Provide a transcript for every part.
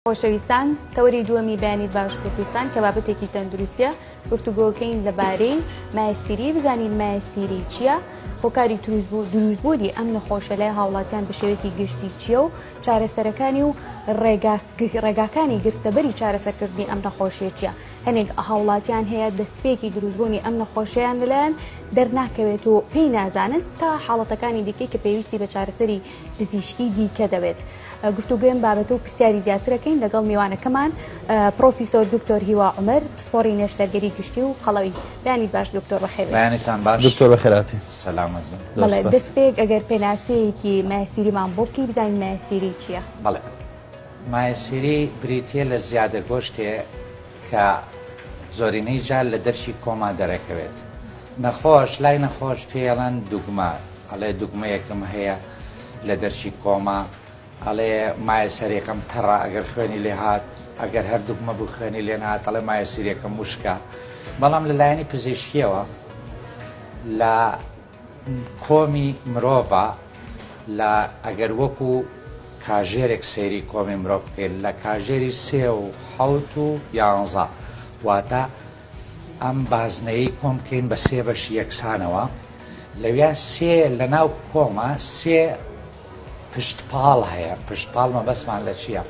خۆشەویستان تەوەری دووەمی بەیانیت باش کوردستان کە بابەتێکی تەندروستیە گفتوگۆکەین لەبارەی مایەسیری بزانین مایەسیری چییە هۆکاری دروستبوونی ئەم نەخۆشە لای هاوڵاتیان بە شێوەیەکی گشتی چییە و چارەسەرەکانی و ڕێگاکانی گرتەبەری چارەسەرکردنی ئەم نەخۆشیە چییە هەنێک هاوڵاتیان هەیە دەستپێکی دروستبوونی ئەم نەخۆشییان لەلایەن دەرناکەوێت و پێی نازانن تا حاڵەتەکانی دیکەی کە پێویستی بە چارەسەری پزیشکی دیکە دەبێت گفتوگوێم بابەتە و پرسیاری زیاترەکەین لەگەڵ میوانەکەمان پرۆفیسۆر دکتۆر هیوا عومەر پسپۆڕی نێشتەرگەری گشتی و قەڵەوی بەیانیت باش دکتۆر بەخێر بەیانتان باش دکتۆر بەخێراتی سەلامەت بڵێ دەستپێک ئەگەر پێناسەیەکی مایەسیریمان بۆ بکەی بزانین مایەسیری چییە؟ بەڵێ مایەسیری بریتیە لە زیادە گۆشتێ کە زۆرینەی جار لە دەرچی کۆما دەرەکەوێت نەخۆش لای نەخۆش پێڵەن دوگمە ئەڵێ دوگمەیەکم هەیە لە دەرچی کۆما ئەڵێ مایەسەرێکم تەڕە ئەگەر خوێنی لێ هات ئەگەر هەردووکمە بوو خوێنی لێ نهات ئەڵێ مایەسیرێکم وشکە بەڵام لەلایەنی پزیشکیەوە لە کۆمی مرۆڤە لە ئەگەر وەکو کاژێرێک سەیری کۆمی مرۆڤ بکەیت لە کاژێری 3 و 7 و 11 واتە ئەم بازنەیەی کۆم بکەین بە 3 بەشی یەکسانەوە لەوێ 3 لە ناو کۆمە 3 پشتپاڵ هەیە پشتپاڵ مەبەسمان لە چییە؟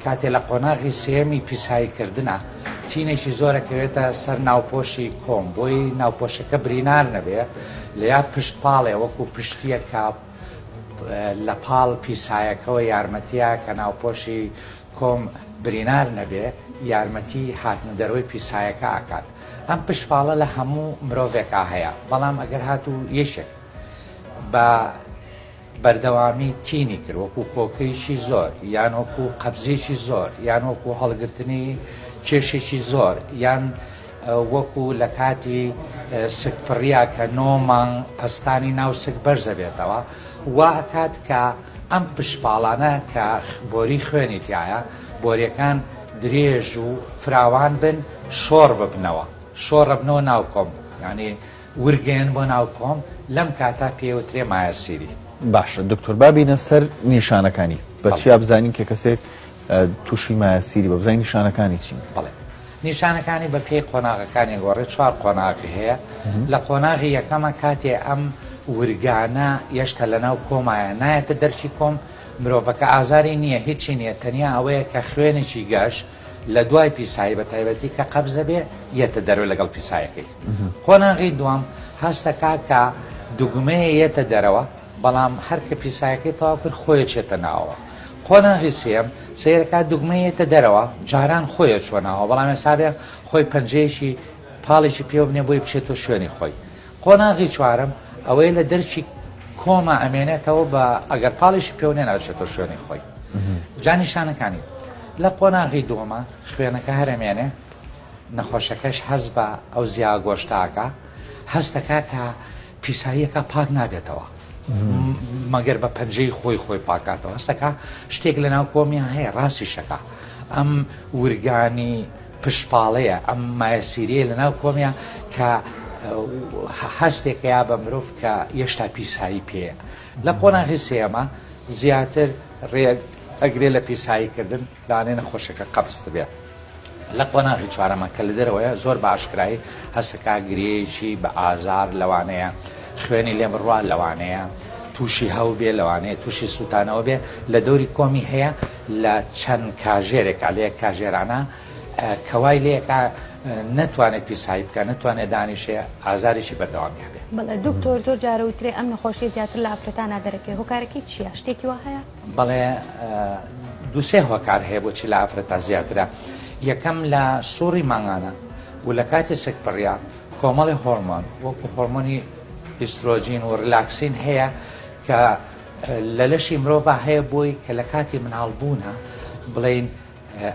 کاتێ لە قۆناغی سێمی پیساییکردنە تینێکی زۆرەکەوێتە سەر ناوپۆشی کۆم بۆی ناوپۆشەکە برینار نەبێ لە یا پشتپاڵێ وەکو پشتیە کە لە پاڵ پیسایەکەەوە یارمەتیە کە ناوپۆشی کۆم برینار نەبێ یارمەتی هاتنە دەرەوەی پیسایەکە ئاکات ئەم پشتپاڵە لە هەموو مرۆڤێکا هەیە بەڵام ئەگەر هاتوو یەشێک بە بەردەوامی تینی کرد وەکو کۆکەیشی زۆر یان وەکو قەبزێکی زۆر یان وەکو هەڵگرتنی کێشێکی زۆر یان وەکو لە کاتی سکپڕیا کە 9 مانگ پەستانی ناو سک بەرزە بێتەوە وا ئەکات کە ئەم پشتپاڵانە کە بۆری خوێنی تایە بۆریەکان درێژ و فراوان بن شۆڕ ببنەوە شۆڕە بنەوە ناو کۆم یعنی ورگێن بۆ ناو کۆم لەم کاتا پێوترێ مایەسیری باشە دکتۆر بابینە سەر نیشانەکانی بەچیا بزانین کە کەسێک تووشی مایەسیری بە بزانین نیشانەکانی چین بڵێ نیشانەکانی بە پێی قۆناغەکانی گۆڕێ 4 قۆناغی هەیە لە قۆناغی یەکەمە کاتێ ئەم ورگانە یەشتە لە ناو کۆمایە نایەتە دەرچی کۆم مرۆڤەکە ئازاری نییە هیچی نییە تەنیا ئەوەیە کە خوێنێکی گەش لە دوای پیسایی بە تایبەتی کە قەبزە بێ یەتە دەرەوە لەگەڵ پیسایەکەی قۆناغی دووەم هەستەکە کە دوگمەیە یەتە دەرەوە بەڵام هەر کە پیسایەکەی تەواو کرد خۆیە چێتە ناوەوە قۆناغی سێم سیرەکە دوگمەیەتە دەرەوە جاران خۆیە چوەناوە بەڵام حسابێ خۆی پەنجەیەکی پاڵێکی پێ بنێ بۆی بچێتەوە شوێنی خۆی قۆناغی چوارم ئەوەی لە دەرچی کۆمە ئەمێنێتەوە بە ئەگەر پاڵێکی پێونێ ناچێتەوە شوێنی خۆی جانیشانەکانی لە قۆناغی دووەمە خوێنەکە هەرەمێنێ نەخۆشەکەش هەست بە ئەو زیا گۆشتاکە هەستەکە کە پیساییەکە پاک نابێتەوە مەگەر بە پەنجەی خۆی پاکاتەوە هەستەکە شتێک لە ناو کۆمیان هەیە ڕاستی شەکە ئەم ورگانی پشتپاڵەیە ئەم مایەسیریە لە ناو کۆمیان کە هەستێکە یا بە مرۆڤ کە هێشتا پیسایی پێەیە لە قۆناغی سێمە زیاتر ڕێک ئەگرێ لە پیساییکردن لاانێ نەخۆشەکە قەبست بێ لە قۆناغی چوارەمە کە لە دەرەوەیە زۆر باشکرایی هەستەکە گرێژی بە ئازار لەوانەیە خوێنی لێ بڕوا لەوانەیە تووشی هەو بێ لەوانەیە تووشی سووتانەوە بێ لە دەوری کۆمی هەیە لە چەند کاژێرێک لێ کاژێرانە کەوای لێکە نەتوانێت پیسایی بکە نەتوانێت دانیشێ ئازارێکی بەردەوامی هەبێ بەڵێ دکتۆر زۆر جارەوترێ ئەم نەخۆشی زیاتر لە ئافرەتانە دەرەکەی هۆکارەکەی چییە شتێکی وا هەیە؟ بەڵێ دووسێ هۆکار هەیە بۆچی لە ئافرەتا زیاترە یەکەم لە سووڕی مانگانە و لە کاتی سکپڕیا کۆمەڵی هۆرمۆن وەکو هۆرمۆنی ئیسترۆجین و ریلاکسین هەیە کە لە لەشی مرۆڤ هەیە بۆی کە لە کاتی مناڵبوونە بڵین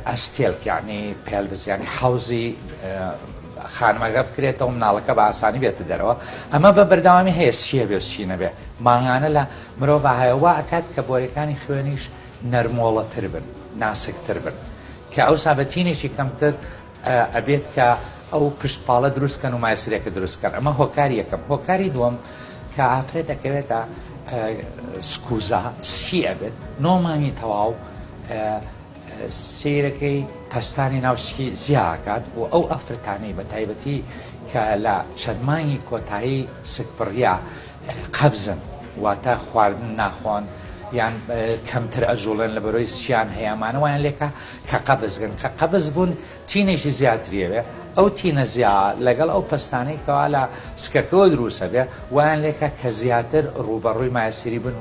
ئەستێلک یعنی پێلڤزیانی حەوزی خانمەگە بکرێتەوە مناڵەکە بە ئاسانی بێتە دەرەوە ئەمە بە بەردەوامی هەیە چیە بێ چی نەبێ مانگانە لە مرۆڤ هەیە وا ئەکات کە بۆریەکانی خوێنیش نەرمۆڵەتر بن ناسکتر بن کە ئەو سابەتینێکی کەمتر ئەبێت کە ئەو پشتپاڵە دروستکەن و مایەسیرێکە دروستکەن ئەمە هۆکاری یەکەم هۆکاری دووەم کە ئافرەت دەکەوێتە سکوزا سکی ئەبێت نۆمانی تەواو سیرەکەی پەستانی ناوسکی زیاکات و ئەو ئەفرەتانەی بە تایبەتی کە لە چەندمانی کۆتایی سکپڕیا قەبزن واتە خواردن ناخۆن یان کەمتر ئەژوڵێن لە بەرۆی سییان هەیەمانەوەیان لێکە کە قەبزگەن کە قەبز بوون تینێکی زیاتریەوێ ئەو تینە زیاد لەگەڵ ئەو پەستانەی کەوا لە سکەکەەوە دروستە بێ ویان لێکە کە زیاتر ڕوبەڕووی مایەسیری بن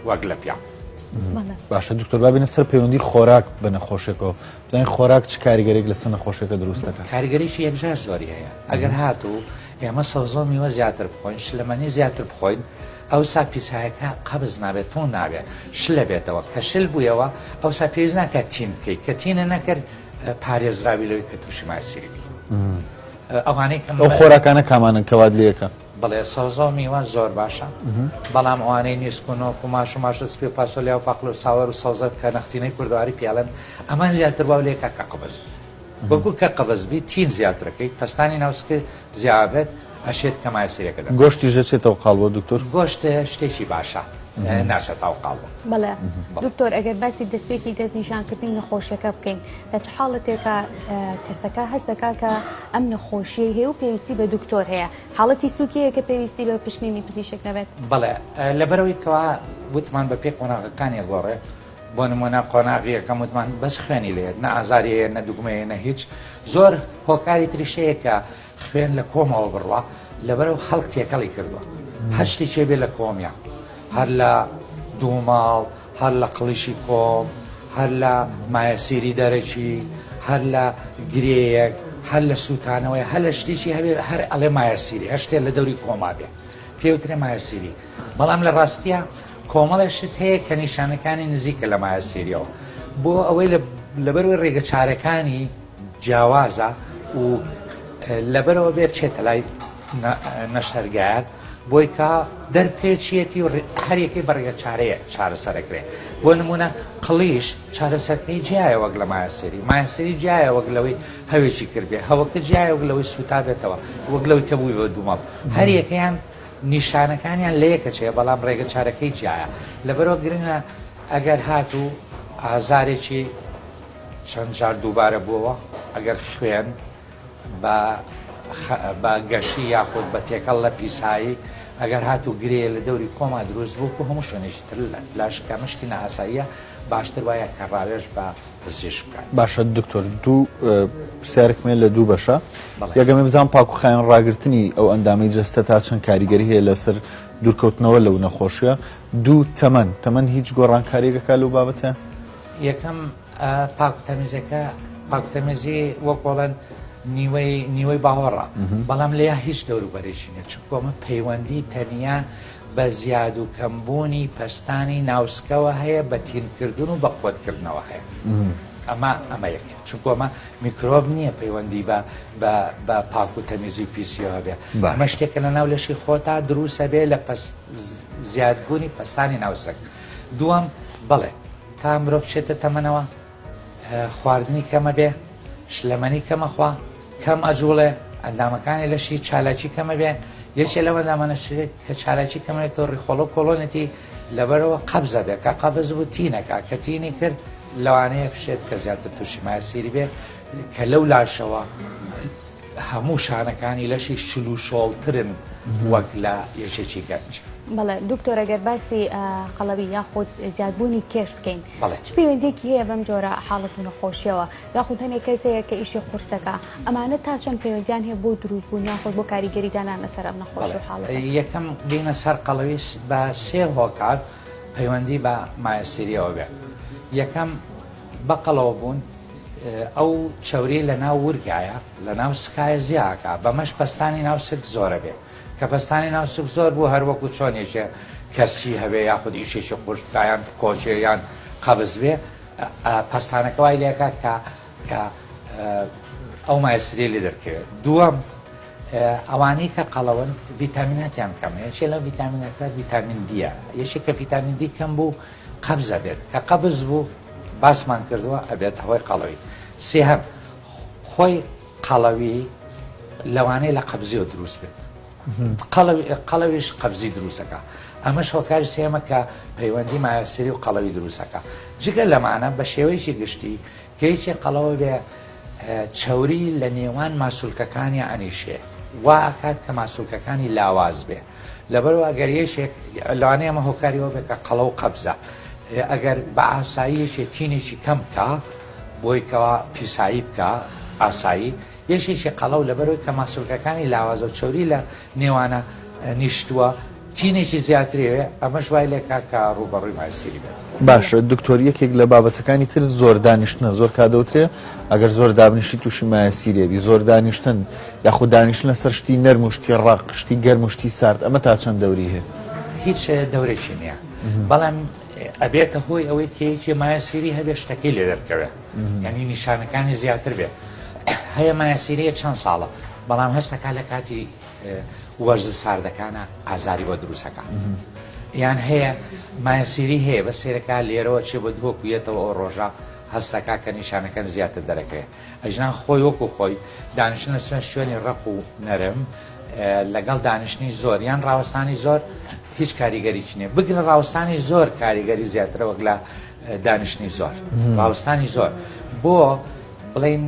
وەک لە پیا. باشە دکتۆر بابینە سەر پەیوەندی خۆراک بە نەخۆشێکەوە بزانین خۆراک چ کاریگەرێک لەسەر نەخۆشیەکە دروست دەکات؟ کاریگەریشی یەکجار زۆری هەیە ئەگەر هاتوو ئێمە سەوزۆ میوە زیاتر بخۆین شلەمەنی زیاتر بخۆین ئەوسا پیسایەکە قەبز نابێت تۆ نابێت شلە بێتەوە کە شل بوویەوە ئەوسا پێویست ناکات تین بکەیت کە تینە نەکرد پارێزراوی لەوەی کە تووشی مایەسیری بی ئەوانەی ئەو خۆراکانە کامانن کەوات لێەکە بڵێ سەوزۆ میوە زۆر باشە بەڵام ئەوانەی نیسکۆنۆک و ماش و ماشە سپێ پاسۆلیا و پاقل و ساوەر و سەوزە کە نەختینەی کوردواری پیاڵن ئەمان زیاتر باو لێکە کە قەبز وەکو کە قەبزبی تین زیاترەکەی پەستانی ناوسکە زیابێت ئەشێت کە مایەسیرەکە دەکات. گۆشتی ژەچێتەوە قاڵبۆ دکتۆر؟ گۆشت شتێکی باشە ناشێتەوە قاڵبۆ. بەڵێ دکتۆر ئەگەر باسی دەستێکی دەستنیشانکردنی نەخۆشیەکە بکەین لە چ حاڵەتێکە کەسەکە هەست دەکات کە ئەم نەخۆشیە هەیە و پێویستی بە دکتۆر هەیە حاڵەتی سوکیەیە کە پێویستی بە پشتێنی پزیشک نەبێت؟ بەڵێ لەبەرەوەی کەوا وتمان بە پێ قۆناغەکانی گۆڕێ بۆ نمونە قۆناغی یەکەم وتمان بەس خوێنی لێت نە ئازاریەیە نە دوگمەیە نە هیچ زۆر هۆکاری تریشەیە کە خوێن لە کۆمەوە بڕوە لەبەرەوە خەڵک تێکەڵی کردووە هەشتی چێبێ لە کۆمیە هەر لە دووماڵ هەر لە قڵیشی کۆم هەر لە مایەسیری دەرەکی هەر لە گرەیەک هەر لە سووتانەوەی هەر لە شتێکی هەبێ هەر ئەڵێ مایەسیری هەشتێ لە دەوری کۆما بێ پێوترێ مایەسیری بەڵام لە ڕاستیە کۆمەڵی شت هەیە کە نیشانەکانی نزیکە لە مایەسیریەوە بۆ ئەوەی لەبەرەوەی ڕێگە چارەکانی جیاوازە و لەبەرەوە بێ بچێتە لای نەشتەرگار بۆی کە دەرپێچیەتی و هەریەکەی بەڕێگە چارەیە چارەسەرەکرێ بۆ نمونە قڵیش چارەسەرەکەی جیایە وەک لە مایەسیری جیایە وەک لەوەی هەوێکی کردبێ هەوەکە جیایە وەک لەوەی سوتا بێتەوە وەک لەوەی کە بووی بە دوومەڵ هەریەکەیان نیشانەکانیان لە یەکە چێ بەڵام ڕێگە چارەکەی جیایە لەبەرەوە گرنگە ئەگەر هاتوو ئازارێکی چەند جار دووبارە بووەوە ئەگەر خوێن بە گەشی یاخود بە تێکەڵ لە پیسایی ئەگەر هاتوو گرێ لە دەوری کۆما دروست بوو و هەموو شوێنێکی تر لاشکە مشتی نەئاساییە باشتر وایە کە ڕاوێژ بە پزیشک بکات. باشە دکتۆر دوو پرسیارێکمێ لە دوو بەشە یەکەمێ بزان پاکوخایەن ڕاگررتنی ئەو ئەندامەی جەستە تا چەند کاریگەری هەیە لەسەر دوورکەوتنەوە لەو نەخۆشیە دوو تەمەن هیچ گۆڕانکاریەکە لەو بابەتە؟ یەکەم پاکوتەمیزی وەکۆڵەن نیوەی باوەڕە بەڵام لێیا هیچ دەوروبەرێکی نیە چونکە ئەمە پەیوەندی تەنیا بە زیاد و کەمبوونی پەستانی ناوسکەوە هەیە بە تینکردن و بە قوتکردنەوە هەیە ئەمە یەک چونکە ئەمە میکرۆب نییە پەیوەندی بە پاک و تەمیزی پیسیەوە بێ ئەمە شتێکە لە ناو لەشی خۆتا دروستە بێ لە زیادبوونی پەستانی ناوسک. دووەم بڵێ تا مرۆڤ بچێتە تەمەنەوە خواردنی کەمە بێ شلەمەنی کەمەخوا کەم ئەجوڵێ ئەندامەکانی لەشی چالاکی کەمە بێ یەکێ لەوە ئەندامانەشێت کە چالاکی کەمێتەوە ڕیخۆڵە کۆلۆنەتی لەبەرەوە قەبزە بێ کە قەبز بوو تینەکە کە تینی کرد لەوانەیە بشێت کە زیاتر تووشی مایەسیری بێ کە لەو لاشەوە هەموو شانەکانی لەشی شل و شۆڵترن وەک لە یەکێکی گەنج. بەڵێ دکتۆر ئەگەر باسی قەڵەوی یاخود زیادبوونی کێش بکەین چ پەیوەندێکی هەیە بەم جۆرە حاڵەت و نەخۆشیەوە یاخود هەنێک کەسەیە کە ئیشی قورسەکە ئەمانە تا چەند پەیوەندیان هەیە بۆ دروستبوون یاخود بۆ کاریگەری دانان لەسەر ئەم نەخۆش و حاڵەت؟ یەکەم بینە سەر قەڵەوی بە سێ هۆکار پەیوەندی بە مایەسیریەوە بێت. یەکەم بە قەڵەوە بوون ئەو چەوری لە ناو ورگایە لە ناو سکایە زیاکە بەمەش پەستانی ناوسک زۆرە بێ کە پەستانی ناوسک زۆر بوو هەروەکو چۆنێکە کەسی هەبێ یاخود ئیشێکی قورس بکایان کۆچێیان قەبز بێ پەستانەکە وای لێکە کە ئەو مایەسیری لێ دەرکەوێت. دووەم ئەوانەی کە قەڵەون ڤیتامیناتیان کەمە یەکێ لەو ڤیتامینەتە ڤیتامین دیە یەکێک کە ڤیتامین دی کەم بوو قەبزە بێت کە قەبز بوو باسمان کردووە ئەبێت هەوای قەڵەوی. سێهەم خۆی قەڵەوی لەوانەیە لە قەبزیەوە دروست بێت قەڵەویش قەبزی دروستەکە ئەمەش هۆکاری سێمە کە پەیوەندی مایەسیری و قەڵەوی دروستەکە. جگە لەمانە بە شێوەیەکی گشتی کە هیچی قەڵەوە بێ چەوری لە نێوان ماسوولکەکانی ئەنیشێ وا کات کە ماسوولکەکانی لاواز بێ لەبەرەوە ئەگەر یەشێک لەوانەیە ئەمە هۆکاریەوە بێ کە قەڵە و قەبزە ئەگەر بە ئاساییەشێ تینێکی کەم بکە بۆی کەوا پیسایی بکە ئاسایی یەشێکی قەڵە و لەبەرەوەی کە ماسوولکەکانی لاوازە و چەوری لە نێوانە نیشتووە تینێکی زیاترێ ئەمەش وای لێکا کە ڕوبەڕووی مایەسیری بێت. باشە دکتۆر یەکێک لە بابەتەکانی تر زۆر دانیشتنە زۆر کادەوترێ ئەگەر زۆر دابنیشتی تووشی مایەسیرێبی زۆر دانیشتن یاخود دانیشتن لەسەر شتی نەرم و شتی ڕق شتی گەرم و شتی سارد ئەمە تا چەند دەوری هەیە؟ هیچ دەورێکی نییە بەڵام ئەبێتە هۆی ئەوەی کەیەکی مایەسیری هەبێ شتەکەی لێ دەرکەوێ یعنی نیشانەکانی زیاتر بێ هەیە مایەسیریە چەند ساڵە بەڵام هەستەکە لە کاتی وەرزە ساردەکانە ئازاری بۆ دروستەکە یان هەیە مایەسیری هەیە بە سێرەکە لێرەوە چێ بە دووەکویێتەوە ئەو ڕۆژە هەستەکە کە نیشانەکان زیاتر دەرەکەوێت ئەژنان خۆی وەکو خۆی دانیشتن لە شوێنی ڕق و نەرم لەگەڵ دانیشتنی زۆر یان ڕاوەستانی زۆر هیچ کاریگەریی نییە بگرن ڕاوەستانی زۆر کاریگەری زیاترە وەک لە دانیشتنی زۆر ڕاوەستانی زۆر بۆ بڵین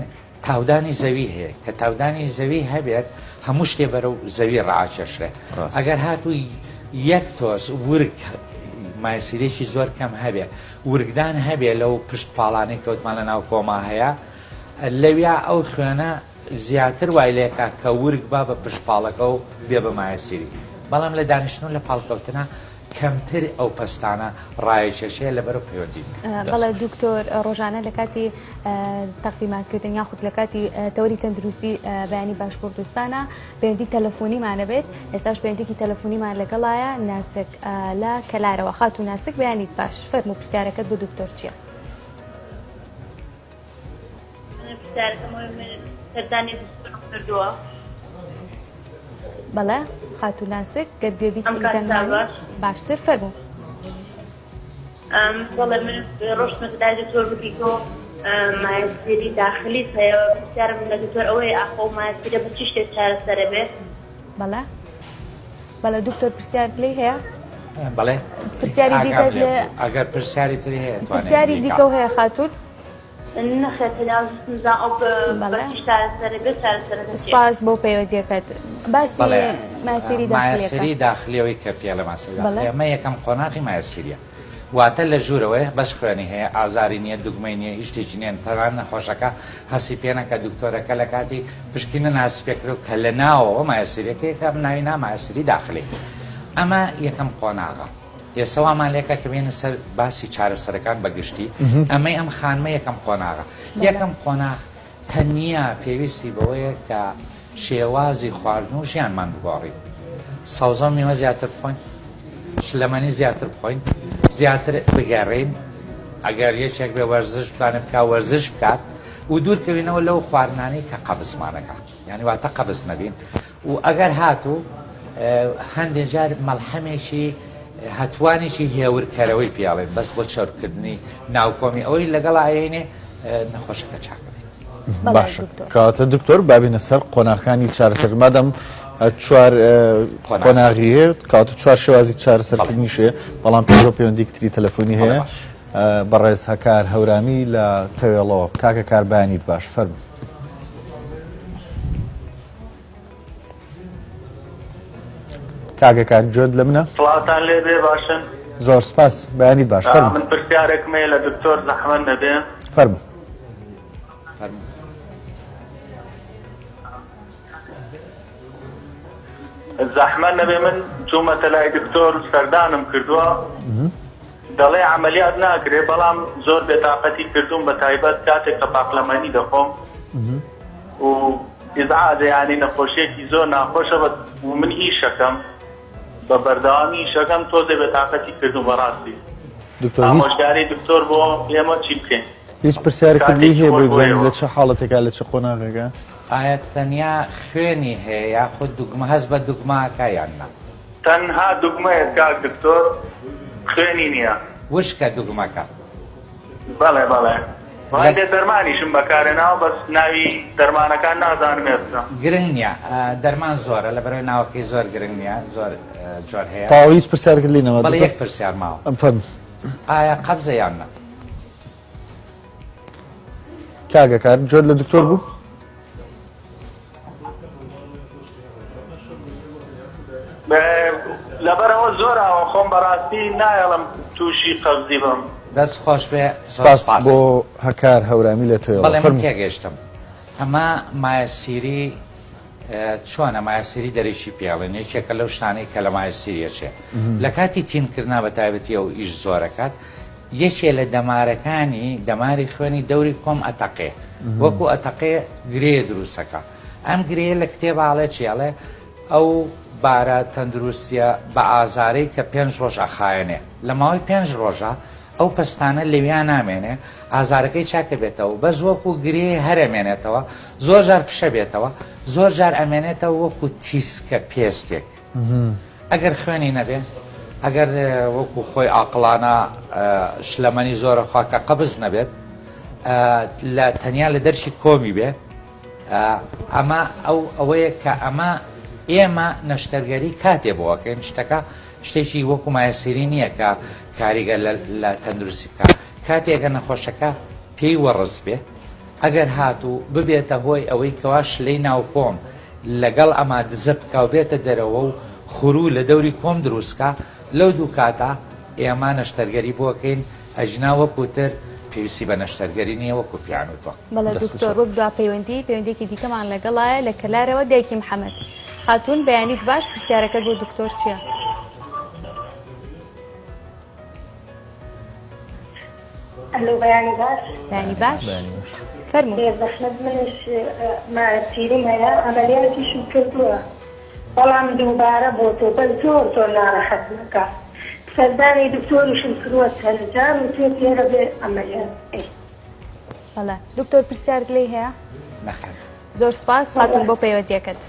تاودانی زەوی هەیە کە تاودانی زەوی هەبێت هەموو شتێ بەرەو زەوی ڕاکێشرێ ئەگەر هاتووی یەک تۆز ورگ مایەسیرێکی زۆر کەم هەبێ ورگدان هەبێ لەو پشت پاڵانەی کەوتمان لە ناو کۆما هەیە لەویا ئەو خوێنە زیاتر وای لێکا کە ورگ با بە پشتپاڵەکە و بێ بە مایەسیری بەڵام لە دانیشتن لە پاڵکەوتنە کەمتر ئەو پستانە ڕایکێشەیە لەبەر پەیوەندی. بەڵێ دکتۆر ڕۆژانە لە کاتی تەقدیماتکردن یاخود لە کاتی تەوری تەندروستی بەیانی باش کوردستانە پەیوەندی تەلەفۆنیمانە بێت ئێستاش پەیوەندێکی تەلەفۆنیمان لەگەڵایە ناسک لە کەلارەوە خات و ناسک بەیانیت باش فەرموو پرسیارەکەت بۆ دکتۆر چییە؟ بەڵێ خاتو ناسک گەر گوێبیستی دەنگانی باشتر فەرموو. بەڵێ من ڕۆژمەتەدای دکتۆر بکیکۆ مایەسیری داخلیت هەیە پرسیارم لە دکتۆر ئەوەی ئاخۆ مایەسیرە بە چی شتێک چارەسەرە بێت؟ بەڵێ بەڵێ دکتۆر پرسیار پلەی هەیە؟ بەڵێ پرسیاری دیکە ئەگەر پرسیاری تری هەیە پرسیاری دیکە و هەیە خاتون؟ سپاس بۆ پەیوەندیەکەت باسی مایەسیری داخلیەوەی کە پێ لە ماسیری ئەمە یەکەم قۆناغی مایەسیریە واتە لە ژوورەوەی بەس خوێنی هەیە ئازاری نییە دوگمەی نییە هیچ شتێکی نییە تەنان نەخۆشەکە هەسی پێنەکە دکتۆرەکە لە کاتی پشکنە ناسی پێکرێت کە لە ناوەوە مایەسیریەکەی ناوی نا مایەسیری داخلی ئەمە یەکەم قۆناغە ئێسەوامان لێکە کە بێنە سەر باسی چارەسەرەکان بەگشتی ئەمەی ئەم خانمە یەکەم قۆناغە یەکەم قۆناغ تەنیا پێویستی بەوەیە کە شێوازی خواردن و ژیانمان بگۆڕی سەوزە میوە زیاتر بخۆین شلەمەنی زیاتر بخۆین زیاتر بگەڕین ئەگەر یەکێک بێ وەرزش بتانێ بکە وەرزش بکات و دوورکەوینەوە لەو خواردنانەی کە قەبزمانەکە یعنی واتە قەبز نەبین و ئەگەر هاتوو هەندێک جار مەڵحەمێکی هەتوانێکی هێورکەرەوەی پیاڵێن بەس بۆ چۆرکردنی ناوکۆمی ئەوەی لەگەڵ ئاینێ نەخۆشەکە چاکە بێت. باشە کاتە دکتۆر بابینە سەر قۆناغەکانی چارەسەر مادەم چوار قۆناغی هەیە کاتە چوار شێوازی چارەسەرکردنیش هەیە بەڵام پێ پەیوەندی کتری تەلەفۆنی هەیە بەڕێز هەکار هەورامی لە تەوێڵەوە کاکە کاربیانیت باش فەرموو. کاگە کار جۆت لە منە؟ فڵاتان لێ بێ باشن زۆر سپاس بەیانیت باش فەرموو. من پرسیارێکم هەیە لە دکتۆر زەحمەت نەبێ فەرموو. زەحمەت نەبێ من چوومەتە لای دکتۆر سەردانم کردووە دەڵێ عەمەلیات ناکرێ بەڵام زۆر بێتاقەتی کردوم بە تایبەت کاتێک کە پاقلەمەنی دەخۆم و ئیزعاجە یعنی نەخۆشیێکی زۆر ناخۆشە و من ئیشەکەم بە بەردەوامی ئیشەکەم تۆزێ بێتاقەتی کردوم بەڕاستی ئامۆژگاری دکتۆر بۆ ئێمە چی بکەین؟ هیچ پرسیارێکی هەیە بۆی بزانین لە چه حاڵەتێکا لە چه قۆناغێکە؟ ئایا تەنیا خوێنی هەیە یاخود دوگمە هەست بە دوگماکە یان نا؟ تەنها دوگمەیە کاک دکتۆر خوێنی نییە وشکە دوگمەکە بەڵێ بەڵێ وایدێ دەرمانیشم بەکارێناوە بەس ناوی دەرمانەکان نازانم ئێستا گرنگ نییە دەرمان زۆرە لە بەرەوەی ناوەکەی زۆر گرنگ نییە زۆر جۆر هەیە تاوە هیچ پرسیارێکت لێ نەما بەڵێ یەک پرسیار ماوە ئەم فەرموو. ئایا قەبزە یان نا؟ کاگەکار جۆت لە دکتۆر بوو؟ لەبەرەوە زۆر ئاوە خۆم بەڕاستی نایەڵم تووشی قەبزی بم. دەست خۆش بێ سپاس بۆ هەکار هەورامی لە تۆ. بەڵێ من تێگەشتم ئەمە مایەسیری چۆنە مایەسیری دەرێکی پێڵێن یەکێکە لەو شتانەی کە لە مایەسیریەچێ لە کاتی تینکردنا بە تایبەتی ئەو ئیش زۆرەکات یەکێ لە دەمارەکانی دەماری خوێنی دەوری کۆم ئەتەقێ وەکو ئەتەقێ گرێ دروستەکە ئەم گرێ لە کتێباڵێ چێڵێ ئەو بارە تەندروستیە بە ئازارەی کە 5 ڕۆژ ئەخایەنێ لە ماوەی 5 ڕۆژە ئەو پستانە لەویان نامێنێ ئازارەکەی چاکە بێتەوە بەس وەکو گرێ هەرەمێنێتەوە زۆر جار فشە بێتەوە زۆر جار ئەمێنێتەوە وەکو تیسکە پێستێک ئەگەر خوێنی نەبێ ئەگەر وەکو خۆی ئاقلانە شلەمەنی زۆرە خواکە قەبز نەبێت لە تەنیا لە دەرشی کۆمی بێ ئەمە ئەوەیە کە ئەمە ئێمە نەشتەرگەری کاتێ بۆەکەین شتەکە شتێکی وەکو مایەسیری نییە کە کاریگە لە تەندروستی بکە کاتێکە نەخۆشەکە پێی وەڕز بێ ئەگەر هاتوو ببێتە هۆی ئەوەی کەوا شلەی ناو کۆم لەگەڵ ئەما دزە بکە و بێتە دەرەوە و خوروو لە دەوری کۆم دروستکە لەو دوو کاتە ئێمە نەشتەرگەری بۆکەین ئەژنا وەکوتر پێویستی بە نەشتەرگەری نییە وەکو پیانوتوە. بەڵێ دکتۆر وەک دوا پەیوەندیێکی دیکەمان لەگەڵایە لە کەلارەوە دایکی محەممەد خاتون بەیانیت باش پرسیارەکە بۆ دکتۆر چییە؟ ئەلو بەیانی باش؟ بەیانی باش؟ فەرموو. بێزەحمەت منش مایەسیریم هەیە ئەمەلیاتیشم کردووە بەڵام دووبارە بۆ تۆ بە زۆر ناڕەحەت نەکات سەردانی دکتۆریشم کردووە سەرجان و تێ پێرە بێ ئەمەلیات. بەڵێ دکتۆر پرسیارت لێ هەیە؟ نەخێر زۆر سپاس خاتون بۆ پەیوەندیەکەت.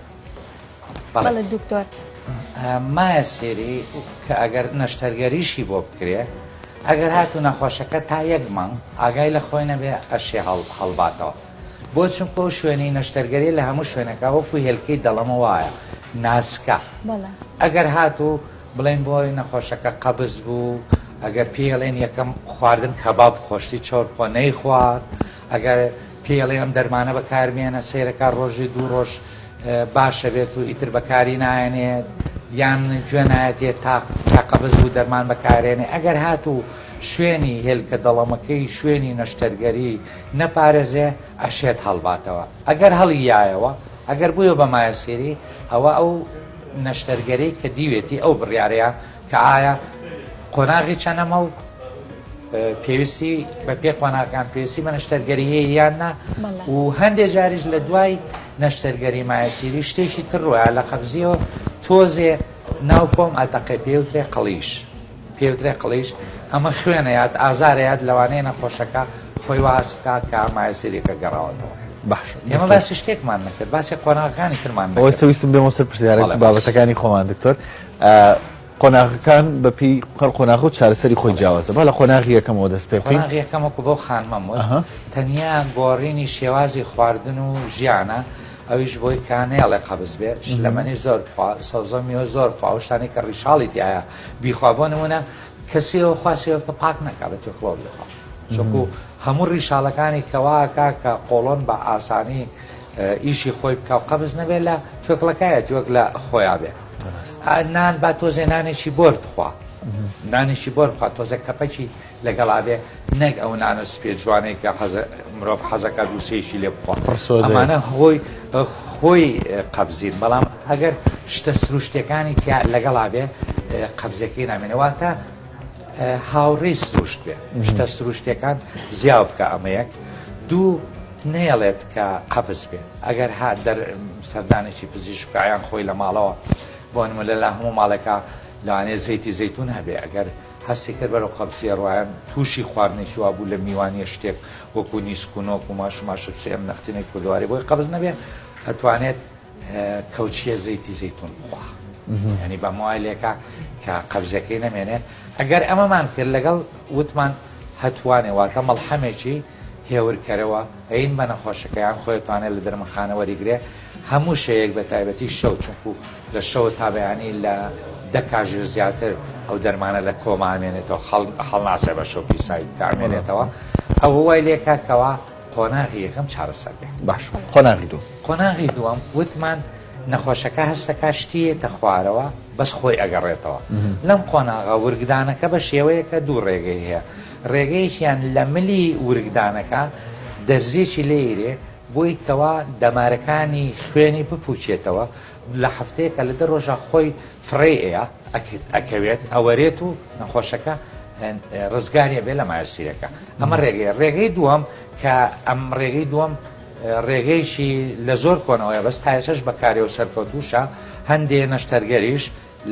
بەڵێ دکتۆر مایەسیری کە ئەگەر نەشتەرگەریشی بۆ بکرێ ئەگەر هاتوو نەخۆشەکە تا 1 مانگ ئاگای لە خۆی نەبێ ئەشێ هەڵباتەوە بۆ چونکە ئەو شوێنی نەشتەرگەری لە هەموو شوێنەکە وەکو هێلکەی دەڵەمە وایە ناسکە ئەگەر هاتوو بڵێن بۆی نەخۆشەکە قەبز بوو ئەگەر پێڵێن یەکەم خواردن کەباب خۆشتی چۆر خۆ نەی خوارد ئەگەر پێڵێ ئەم دەرمانە بەکارمێنە سیرەکە ڕۆژی 2 ڕۆژ باشە بێت و ئیتر بەکاری نایەنێت یان گوێنایەتێت تا قەبز بوو دەرمان بەکارێنێ ئەگەر هاتوو شوێنی هێلکە دەڵەمەکەی شوێنی نەشتەرگەری نەپارێزێ ئەشێت هەڵباتەوە ئەگەر هەڵی یایەوە ئەگەر بووە بە مایەسیری ئەوە ئەو نەشتەرگەری کە دیوێتی ئەو بڕیارەیە کە ئایا قۆناغی چەنەمە و پێویستی بە پێ قۆناغەکان پێویستی بە نەشتەرگەری هەیە یان نا و هەندێک جاریش لە دوای نەشتەرگەری مایەسیری شتێکی تر ڕۆیە لە قەبزیەوە تۆزێ ناو کۆم ئەتەقێ پێوترێ قەڵیش پێوترێ قەڵیش ئەمە خوێنەیات ئازارەیات لەوانەیە نەخۆشەکە خۆی واز بکات کە مایەسیریەکە گەڕاوەتەوە. باش ئێمە باسی شتێکمان نەکرد باسی قۆناغەکانی ترمان ئەوە سەویستم بێمە سەر پرسیارە بابەتەکانی خۆمان دکتۆر قۆناغەکان بەپی قۆناغ و چارەسەری خۆی جیاوازە با لە قۆناغی یەکەمەوە دەست پێ بکەین. قۆناغی یەکەمەکو بۆ خانمەمەوە تەنیا گۆڕینی شێوازی خواردن و ژیانە ئەویش بۆی کانێڵێ قەبز بێ شلەمەنی زۆر سەوزەمیەوە زۆر پاوشتانی کە ڕیشاڵی تایە بیخوا بۆ نمونە کەسیەوە خواسیەوە کە پاک نەکات بە توێکڵۆ بخوا چۆکو هەموو ڕیشاڵەکانی کەواکە کە قۆڵۆن بە ئاسانی ئیشی خۆی بکە و قەبز نەبێت لە توێکڵەکایەتی وەک لە خۆیان بێ نان با تۆزێ نانێکی بۆر بخوا نانێکی بۆر بخوا تۆزە کەپەکی لەگەڵا بێ نەک ئەو نانە سپێ جوانەی کە مرۆڤ حەزەکە دووسێکی لێ بخوا ئەمانە خۆی قەبزین بەڵام ئەگەر شتە سروشتەکانی تیا لەگەڵا بێ قەبزەکەی نامێنەواتە هاوڕێی سروشت بێ شتە سروشتەکان زیاو بکە ئەمەیەک دوو نێڵێت کە قەبز بێت ئەگەر هات سەردانێکی پزیشک بکایان خۆی لە ماڵەوە بۆ نمونە لە هەموو ماڵەکە لەوانەیە زەیتی زەیتون هەبێ ئەگەر هەستی کرد بەرەو قەبزیە ڕۆیان تووشی خواردنێکی وا بوو لە میوانیە شتێک وەکو نیسکونۆک و ماش سێم نەختینێک کوردواری بۆی قەبز نەبێ ئەتوانێت کەوچیە زەیتی زەیتون بخوا ینی بە موایلێکە کە قەبزەکەی نەمێنێت ئەگەر ئەمەمان کرد لەگەڵ وتمان هەتوانێ واتە مەڵحەمێکی هێورکەرەوە ئەین بە نەخۆشەکەیان خۆیتوانێت لە دەرمەخانە وەریگرێ هەموو شەیەک بە تایبەتی شەو چونکو لە شەوە تابیانی لە 10 کاژێر زیاتر ئەو دەرمانە لە کۆمامێنێتەوە هەڵناسێ بە شەو پیسایی کامێنێتەوە ئەو وای لێکاکەوە قۆناغی یەکەم چارەسەرکە. باش قۆناغی دوو قۆناغی دووەم وتمان نەخۆشەکە هەستەکە شتیەتە خوارەوە بەس خۆی ئەگەڕێتەوە. لەم قۆناغا ورگدانەکە بە شێوەیەکە دوو ڕێگەی هەیە. ڕێگەیەکیان لە ملی ورگدانەکە دەرزێکی لێرێ بۆی کەوا دەمارەکانی خوێنی بپوچێتەوە لە هەفتەیەکە لە دە ڕۆژە خۆی فڕێەیە ئەکەوێت ئەوەرێت و نەخۆشەکە ڕزگاریە بێ لە مایەسیرەکە. ئەمە ڕێگەی دووەم کە ئەم ڕێگەی دووەم ڕێگەیشی لە زۆر کۆنەوەی بەس تایسەش بەکارێ و سەرکەوتوشە هەندێ نەشتەرگەریش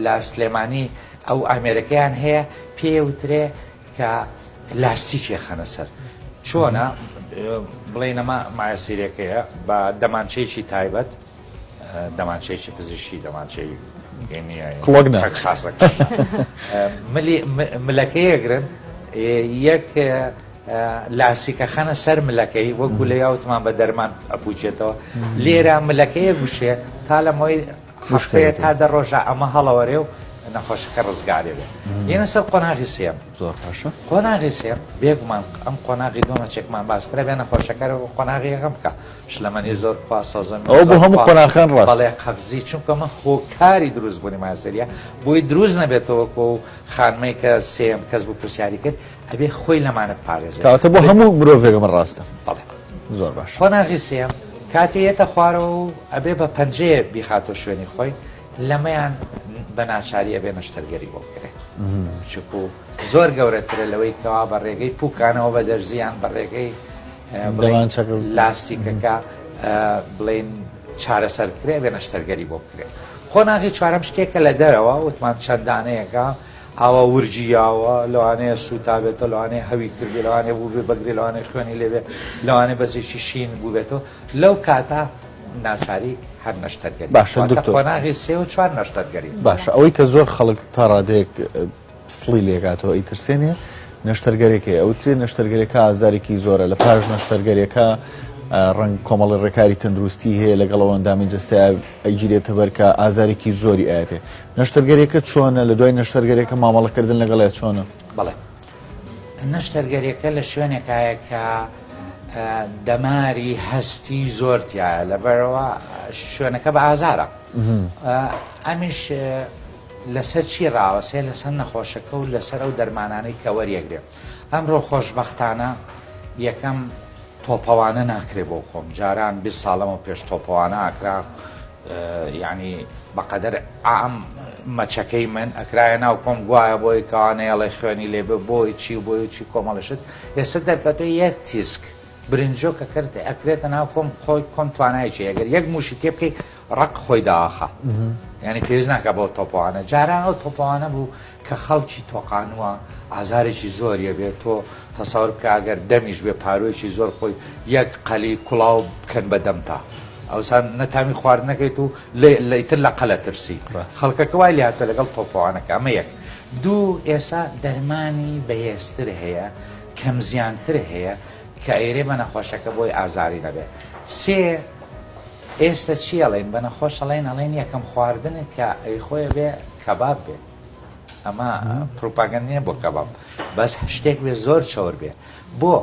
لە سلێمانی ئەو ئامێرەکەیان هەیە پێوترێ کە لاستیکێ خەنە سەر چۆنە بڵێنەمە مایەسیرەکەیە بە دەمانچەیەکی تایبەت دەمانچەیەکی پزیشکی دەمانچەی تەکساسەکە ملەکەیەگرن یەک لاسیکە خەنە سەر ملەکەی وەکو لە یاوتمان بە دەرمان ئەپوچێتەوە لێرە ملەکەیە گوشێ تا لەمەوەی خوشکەیە تا دە ڕۆژە ئەمە هەڵەوەرێ و نەخۆشەکە ڕزگارێ بێ. یەنە سەر قۆناغی سێم زۆر باشە قۆناغی سێم بێگومان ئەم قۆناغی دووەمە چێکمان باسکرا بێ نەخۆشەکە و قۆناغی یەکەم بکە شلەمەنی زۆر پاسەزم ئەو بۆ هەموو قۆناغەکان ڕاست بەڵێ قەبزی چونکە من هۆکاری دروست بوونی مایەسیریە بۆی دروست نەبێتەوە کۆ خانمەی کە سێم کەس بوو پرسیاری کرد ئەبێ خۆی لەمانە پارێزێت کاتە بۆ هەموو مرۆڤێکەمە ڕاستە. زۆر باش قۆناغی سێم کاتێتە خوارەوە و ئەبێ بە پەنجەیە بیخاتۆ شوێنی خۆی لەمەیان بە ناچاری ئەبێ نەشتەرگەری بۆ بکرێت چکو زۆر گەورەترە لەوەی کەوا بە ڕێگەی پوکانەوە بە دەرزیان بە ڕێگەی لاستیکەکە بڵێن چارەسەرکرێ بێ نەشتەرگەری بۆ بکرێت. قۆناغی چوارەم شتێکە لە دەرەوە وتمان چەندانەیەکە ئاوا ورجیاوە لەوانەیە سوتا بێتەوە لەوانەیە هەوی کردی لەوانێ بوو بێ بەگری لەوانەیە خوێنی لێبێ لەوانێ بەزێکی شین بوو بێتەوە لەو کاتە ناچاری هەر نەشتەرگەری باشە دکتۆر قۆناغی سێ و چوار نەشتەرگەری باشە ئەوەی کە زۆر خەڵک تا ڕادەیەک سڵی لێکاتەوە ئیترسێنێ نەشتەرگەرێکی ئەوترێ نەشتەرگەرێکە ئازارێکی زۆرە لە پاش نەشتەرگەرێکە ڕنگ کۆمەڵی ڕێکاری تەندروستی هەیە لەگەڵەوە ئەندامی جستە ئەیگیرێتە بەرکە ئازارێکی زۆری ئاەتێ نەشتەرگەرێکە چۆنە لە دوای نەشتەرگەرێکە مامەڵەکردن لەگەڵێ چۆنە؟ بەڵێ نەشتەرگەرێکە لە شوێنێکایە کە دەماری هەستی زۆرتیایە لەبەرەوە شوێنەکە بە ئازارە ئەمیش لەسەر چی ڕاوەسێ لەسەر نەخۆشەکە و لەسەر ئەو دەرمانانەی کە وەریەگرێ. ئەمڕۆ خۆشبەختانە یەکەم تۆپەوانە ناکرێ بۆ خۆم جاران 20 ساڵەمە پێش تۆپەوانە ئاکرا یعنی بەقەدەر ئام مەچەکەی من ئەکرایە ناو کۆم گوایە بۆی کەوانەیەڵی خوێنی لێبێ بۆی چی بۆی چی کۆمەڵشت ئێستا دەرکەتۆ یەک تیسک برنجۆ کە کرد ئەکرێتە ناو کۆم خۆی کۆم توانایکی ئەگەر یەک موشی تێ بکەی ڕق خۆی داخە یعنی پێویست ناکە بۆ تۆپەوانە جاران ئەو تۆپەوانە بوو کە خەڵکی تۆقانووە ئازارێکی زۆریە بێت تۆ تەسەور بکە ئەگەر دەمیش بێ پارۆیەکی زۆر خۆی یەک قەلی کوڵاو بکەن بە دەمتا ئەوسان نەتامی خواردنەکەیت و لەیتر لە قەلە ترسی خەڵکەکە وای لێهاتە لەگەڵ تۆپەوانەکە ئەمە یەک دوو ئێستا دەرمانی بەهێزتر هەیە کەم زیانتر هەیە کە ئێرێ بە نەخۆشەکە بۆی ئازاری نەبێت. سێ ئێستا چی ئەڵێن بە نەخۆش ئەڵێن ئەڵێن یەکەم خواردنە کە ئەی خۆی بێ کەباب بێ ئەمە پروپاگەندە بۆ کەباب بەس شتێک بێ زۆر چەور بێ بۆ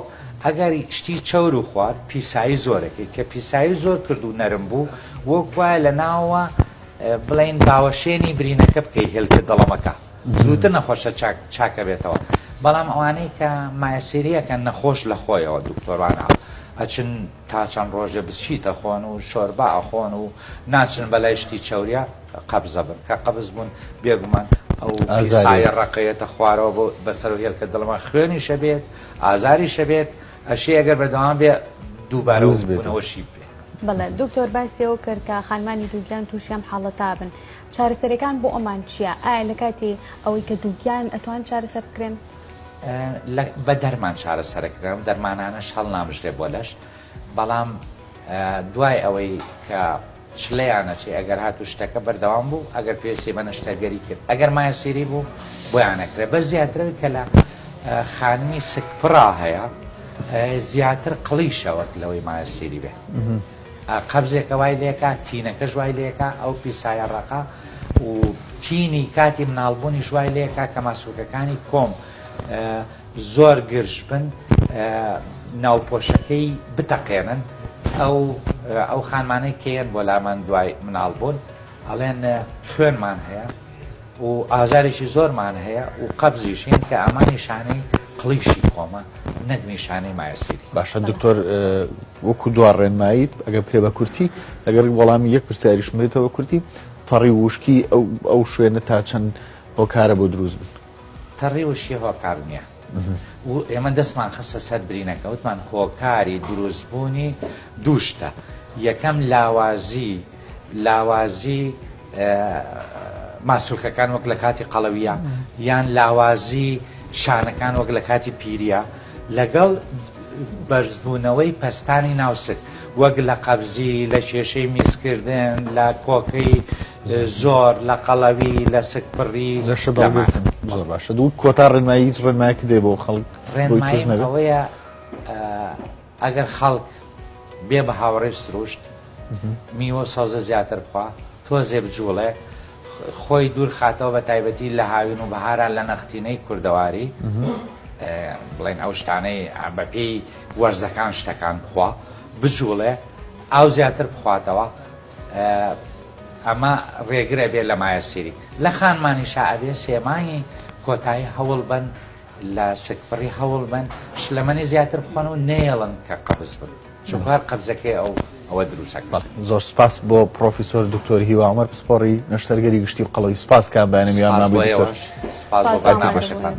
ئەگەر شتی چەور و خوارد پیسایی زۆرەکەی کە پیسایی زۆر کرد و نەرم بوو وەکوایە لە ناوە بڵێن باوەشێنی برینەکە بکەی هێلکە دەڵەمەکە زووتر نەخۆشە چاکە بێتەوە. بەڵام ئەوانەی کە مایەسیریەکە نەخۆش لە خۆیەوە دکتۆرانە ئەچن تا چەند ڕۆژێ بچیتە خۆن و شۆربە ئەخۆن و ناچن بەلای شتی چەوریا قەبزە بن کە قەبز بوون بێگومان ئەو پیسایە ڕقەیەتە خوارەوە بۆ بەسەر و هێلکە دڵەمە خوێنی شەبێت ئازاری شەبێت ئەشی ئەگەر بەردەوام بێ دووبارە بوونەوەشی بێ. بەڵێ دکتۆر باسیەوە کرد کە خانمانی دووگیان تووشیان حاڵەتا بن چارەسەرەکان بۆ ئەمان چییە؟ ئایا لە کاتی ئەوەی کە دووگیان ئەتوان چارەسەر بکرێن؟ بە دەرمان چارەسەرەکرێن دەرمانانەش هەڵ نامژرێ بۆ لەش بەڵام دوای ئەوەی کە شلەیانەچی ئەگەر هاتو شتەکە بەردەوام بوو ئەگەر پێسی بە نەشتەرگەری کرد ئەگەر مایەسیری بوو بۆیانەکرێت بە زیاترەوەی کە لە خانمی سکپڕا هەیە زیاتر قڵیشەوەک لەوەی مایەسیری بێ قەبزێکە وای لێکە تینەکەش وای لێکە ئەو پیسایە ڕقا و تینی کاتی مناڵبوونی ژوای لێکە کە ماسوولەکانی کۆم زۆر گرژ بن ناوپۆشەکەی بتەقێنن ئەو خانمانەی کێن بۆ لامان دوای مناڵ بوون ئەڵێن خوێنمان هەیە و ئازارێکی زۆرمان هەیە و قەبزیشین کە ئەمە نیشانەی قڵیشی خۆمە نەک نیشانەی مایەسیری. باشە دکتۆر وەکو دووار ڕێنماییت ئەگەر بکرێ بە کورتی لەگەر وەڵامی یەک پرسیاریش مێتەوە کورتی تەڕی وشکی ئەو شوێنە تا چەند هۆکارە بۆ دروست بن. تەڕی وشکی هۆکار نییە و ئێمە دەستمان خستە سەر برینەکە وتمان هۆکاری دروستبوونی دووشتە. یەکەم لاوازی ماسوولکەکان وەک لە کاتی قەڵەویە یان لاوازی شانەکان وەک لە کاتی پیریە لەگەڵ بەرزبوونەوەی پەستانی ناوسک وەک لە قەبزی لە کێشەی میزکردن لە کۆکەی زۆر لە قەڵەوی لە سکپڕی لە شەبەڵگرتن. زۆر باشە دوو کۆتا ڕێنمایی ڕێنمایەکە دێ بۆ خەڵک. ڕێنماییم ئەوەیە ئەگەر خەڵک بێ بە هاوڕێی سروشت میوە سەوزە زیاتر بخوا تۆزێ بجوڵێ خۆی دوور خاتەوە بە تایبەتی لە هاوین و بەهاران لە نەختینەی کوردەواری بڵێن ئەو شتانەی بەپێی وەرزەکان شتەکان بخوا بجوڵێ ئاو زیاتر بخواتەوە ئەمە ڕێگرە بێت لە مایەسیری. لە خانمانی شعبێ سێمانی کۆتایی هەوڵ بن لە سکپڕی هەوڵ بن شلەمەنی زیاتر بخۆن و نێڵن کە قەبز بن چونکار قەبزەکەی ئەوە دروستەکە. زۆر سپاس بۆ پرۆفیسۆر دکتۆر هیوا عومەر پسپۆڕی نەشتەرگەری گشتی و قەڵەوی سپاس کام بەیانم یان نابێت. سپاس بۆ بەرنامەشەکان.